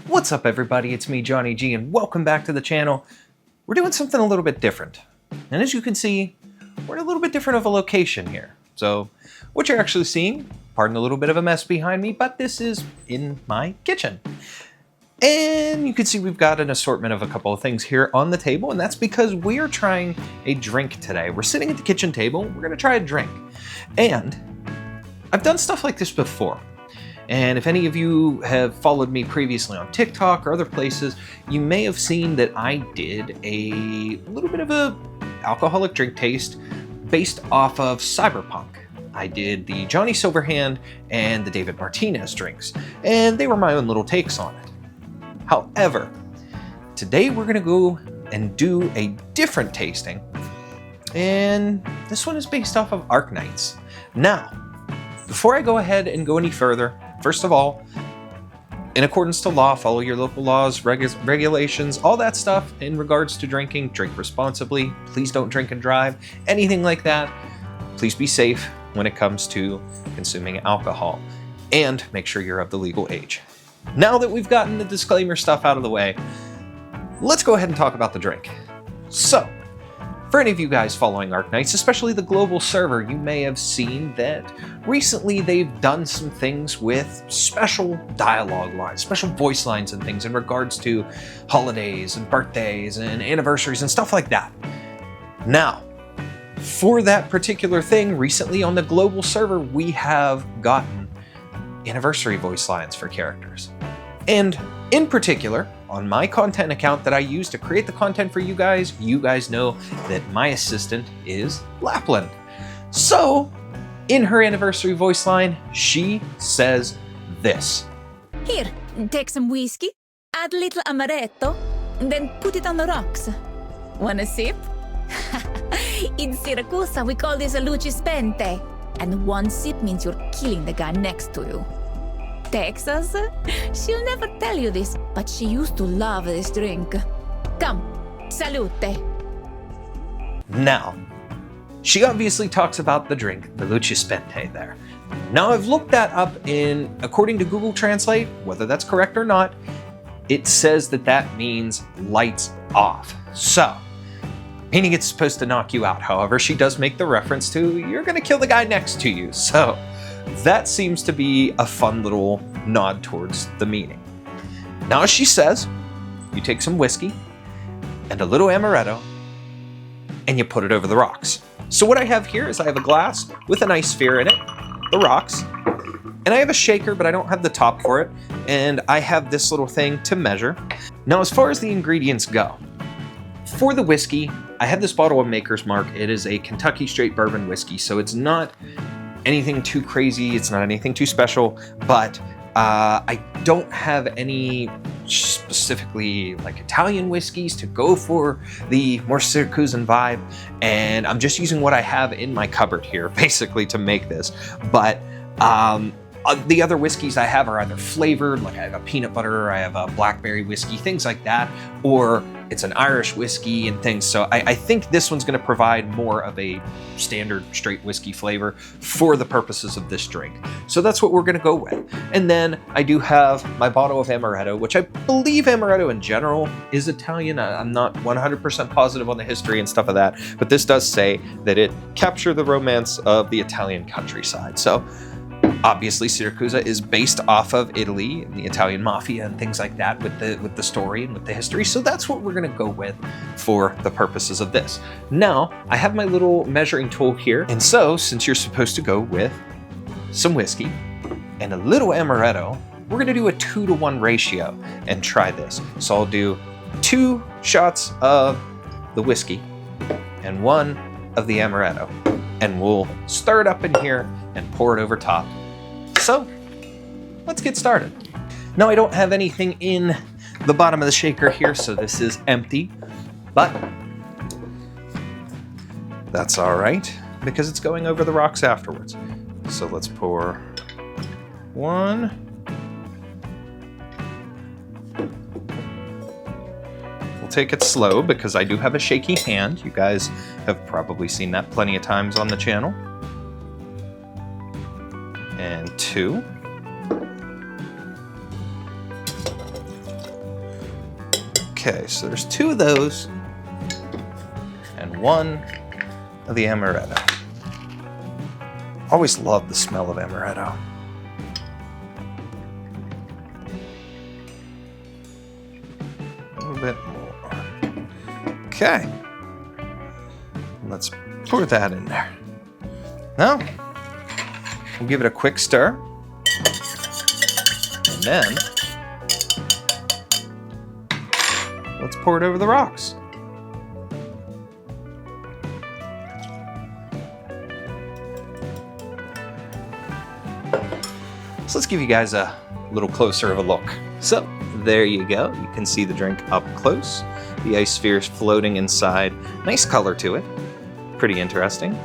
What's up everybody, it's me Johnny G and welcome back to the channel. We're doing something a little bit different. And as you can see, we're in a little bit different of a location here. So what you're actually seeing, pardon a little bit of a mess behind me, but this is in my kitchen. And you can see we've got an assortment of a couple of things here on the table, and that's because we are trying a drink today. We're sitting at the kitchen table, we're gonna try a drink. And I've done stuff like this before. And if any of you have followed me previously on TikTok or other places, you may have seen that I did a little bit of a alcoholic drink taste based off of Cyberpunk. I did the Johnny Silverhand and the David Martinez drinks, and they were my own little takes on it. However, today we're gonna go and do a different tasting, and this one is based off of Arknights. Now, before I go ahead and go any further, first of all, in accordance to law, follow your local laws, regulations, all that stuff in regards to drinking. Drink responsibly. Please don't drink and drive. Anything like that. Please be safe when it comes to consuming alcohol. And make sure you're of the legal age. Now that we've gotten the disclaimer stuff out of the way, let's go ahead and talk about the drink. So, for any of you guys following Arknights, especially the global server, you may have seen that recently they've done some things with special dialogue lines, special voice lines and things in regards to holidays and birthdays and anniversaries and stuff like that. Now, for that particular thing, recently on the global server, we have gotten anniversary voice lines for characters. And in particular, on my content account that I use to create the content for you guys know that my assistant is Lapland. So, in her anniversary voice line, she says this. Here, take some whiskey, add a little amaretto, and then put it on the rocks. Wanna sip? In Siracusa, we call this a Luci Spente, and one sip means you're killing the guy next to you. Texas? She'll never tell you this, but she used to love this drink. Come, salute. Now, she obviously talks about the drink, the Luci Spente there. Now I've looked that up according to Google Translate, whether that's correct or not, it says that means lights off. So, meaning it's supposed to knock you out. However, she does make the reference to, you're gonna kill the guy next to you. So, that seems to be a fun little nod towards the meaning. Now, as she says, you take some whiskey and a little amaretto and you put it over the rocks. So what I have here is I have a glass with an ice sphere in it, the rocks, and I have a shaker, but I don't have the top for it, and I have this little thing to measure. Now, as far as the ingredients go, for the whiskey, I have this bottle of Maker's Mark. It is a Kentucky straight bourbon whiskey, so it's not anything too crazy, it's not anything too special, but I don't have any specifically like Italian whiskeys to go for the more Siracusan vibe, and I'm just using what I have in my cupboard here basically to make this. But the other whiskeys I have are either flavored, like I have a peanut butter, I have a blackberry whiskey, things like that, or it's an Irish whiskey and things. So I think this one's gonna provide more of a standard straight whiskey flavor for the purposes of this drink. So that's what we're gonna go with. And then I do have my bottle of amaretto, which I believe amaretto in general is Italian. I'm not 100% positive on the history and stuff of that, but this does say that it captured the romance of the Italian countryside. So obviously, Siracusa is based off of Italy and the Italian mafia and things like that with the story and with the history. So that's what we're gonna go with for the purposes of this. Now, I have my little measuring tool here. And so, since you're supposed to go with some whiskey and a little amaretto, we're gonna do a 2-to-1 ratio and try this. So I'll do 2 shots of the whiskey and 1 of the amaretto. And we'll stir it up in here and pour it over top. So, let's get started. Now, I don't have anything in the bottom of the shaker here, so this is empty, but that's all right because it's going over the rocks afterwards. So let's pour 1. We'll take it slow because I do have a shaky hand. You guys have probably seen that plenty of times on the channel. And 2. Okay, so there's 2 of those and 1 of the amaretto. Always love the smell of amaretto. A little bit more. Okay. Let's pour that in there. Now, we'll give it a quick stir. And then, let's pour it over the rocks. So let's give you guys a little closer of a look. So there you go. You can see the drink up close. The ice sphere is floating inside. Nice color to it. Pretty interesting.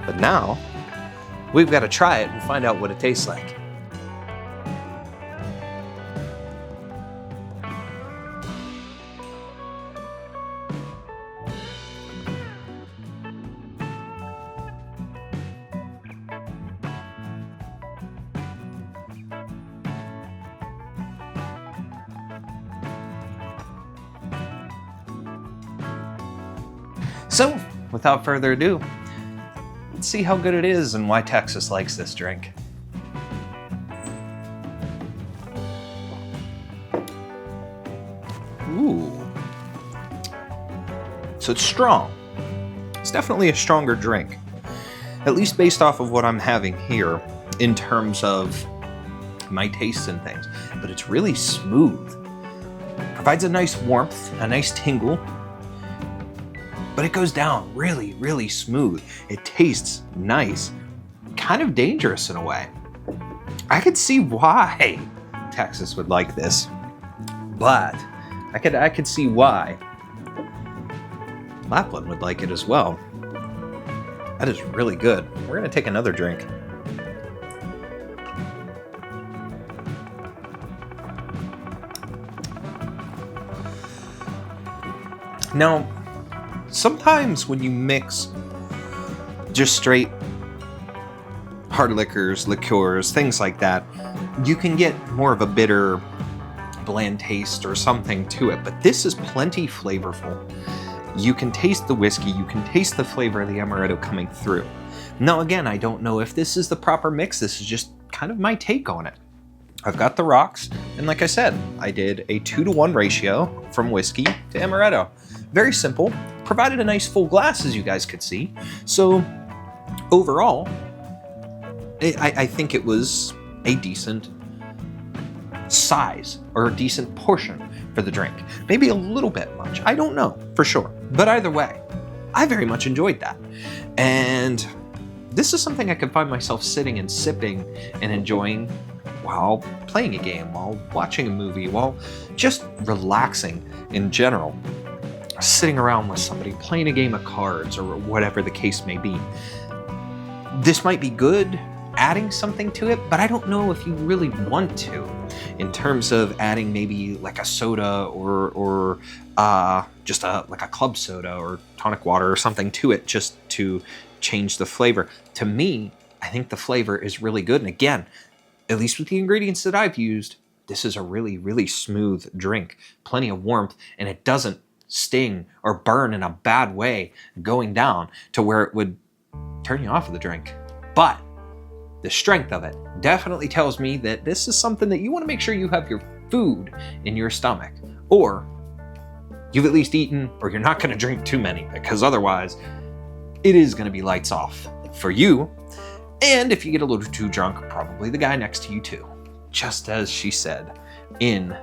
But now, we've got to try it and find out what it tastes like. So, without further ado, let's see how good it is and why Texas likes this drink. Ooh. So it's strong. It's definitely a stronger drink, at least based off of what I'm having here in terms of my tastes and things. But it's really smooth. Provides a nice warmth, a nice tingle. But it goes down really, really smooth. It tastes nice, kind of dangerous in a way. I could see why Texas would like this, but I could see why Lapland would like it as well. That is really good. We're gonna take another drink. Now, sometimes when you mix just straight hard liquors, liqueurs, things like that, you can get more of a bitter, bland taste or something to it, but this is plenty flavorful. You can taste the whiskey, you can taste the flavor of the amaretto coming through. Now again, I don't know if this is the proper mix, this is just kind of my take on it. I've got the rocks, and like I said, I did a 2-to-1 ratio from whiskey to amaretto. Very simple, provided a nice full glass as you guys could see. So overall, I think it was a decent size or a decent portion for the drink. Maybe a little bit much, I don't know for sure. But either way, I very much enjoyed that. And this is something I could find myself sitting and sipping and enjoying while playing a game, while watching a movie, while just relaxing in general. Sitting around with somebody, playing a game of cards, or whatever the case may be. This might be good, adding something to it, but I don't know if you really want to, in terms of adding maybe like a soda or just like a club soda or tonic water or something to it, just to change the flavor. To me, I think the flavor is really good, and again, at least with the ingredients that I've used, this is a really, really smooth drink. Plenty of warmth, and it doesn't sting or burn in a bad way going down to where it would turn you off of the drink. But the strength of it definitely tells me that this is something that you want to make sure you have your food in your stomach, or you've at least eaten, or you're not going to drink too many, because otherwise it is going to be lights off for you. And if you get a little too drunk, probably the guy next to you too, just as she said in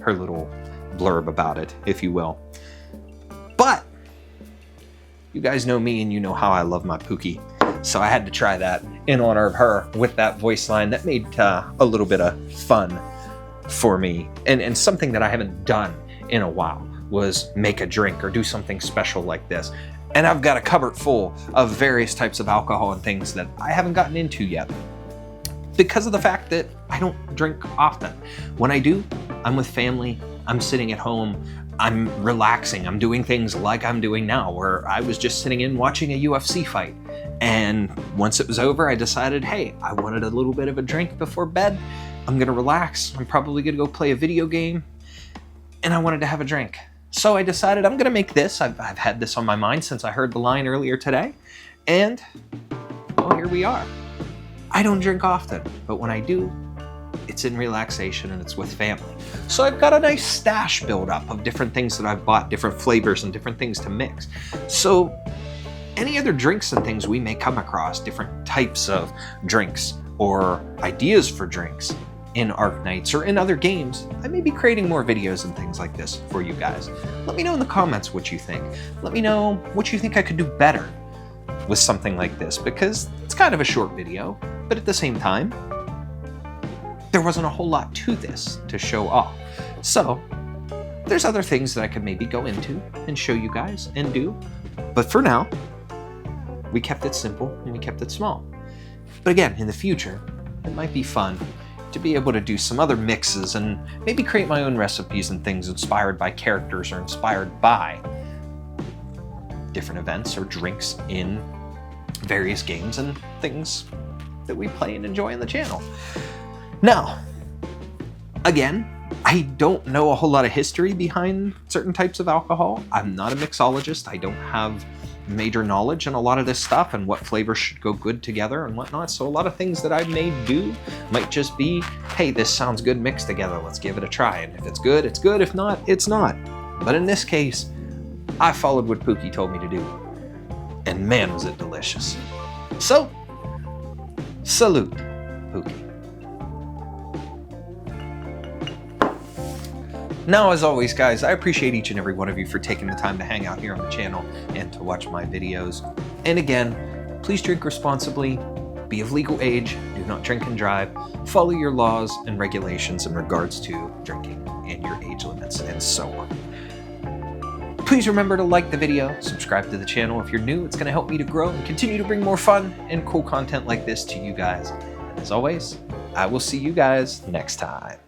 her little blurb about it, if you will. But you guys know me and you know how I love my Pookie, so I had to try that in honor of her with that voice line. That made a little bit of fun for me, and something that I haven't done in a while was make a drink or do something special like this. And I've got a cupboard full of various types of alcohol and things that I haven't gotten into yet, because of the fact that I don't drink often. When I do, I'm with family, I'm sitting at home, I'm relaxing, I'm doing things like I'm doing now, where I was just sitting in watching a UFC fight. And once it was over, I decided, hey, I wanted a little bit of a drink before bed. I'm gonna relax. I'm probably gonna go play a video game. and I wanted to have a drink. So I decided I'm gonna make this. I've had this on my mind since I heard the line earlier today, and well, here we are. I don't drink often, but when I do, it's in relaxation and it's with family. So I've got a nice stash build up of different things that I've bought, different flavors and different things to mix. So any other drinks and things we may come across, different types of drinks or ideas for drinks in Arknights or in other games, I may be creating more videos and things like this for you guys. Let me know in the comments what you think. Let me know what you think I could do better with something like this, because it's kind of a short video, but at the same time, there wasn't a whole lot to this to show off. So there's other things that I could maybe go into and show you guys and do. But for now, we kept it simple and we kept it small. But again, in the future, it might be fun to be able to do some other mixes and maybe create my own recipes and things inspired by characters or inspired by different events or drinks in various games and things that we play and enjoy on the channel. Now, again, I don't know a whole lot of history behind certain types of alcohol. I'm not a mixologist. I don't have major knowledge on a lot of this stuff and what flavors should go good together and whatnot. So a lot of things that I may do might just be, hey, this sounds good mixed together. Let's give it a try. And if it's good, it's good. If not, it's not. But in this case, I followed what Pookie told me to do. And man, was it delicious. So, salute, Pookie. Now, as always, guys, I appreciate each and every one of you for taking the time to hang out here on the channel and to watch my videos. And again, please drink responsibly, be of legal age, do not drink and drive, follow your laws and regulations in regards to drinking and your age limits and so on. Please remember to like the video, subscribe to the channel if you're new. It's going to help me to grow and continue to bring more fun and cool content like this to you guys. And as always, I will see you guys next time.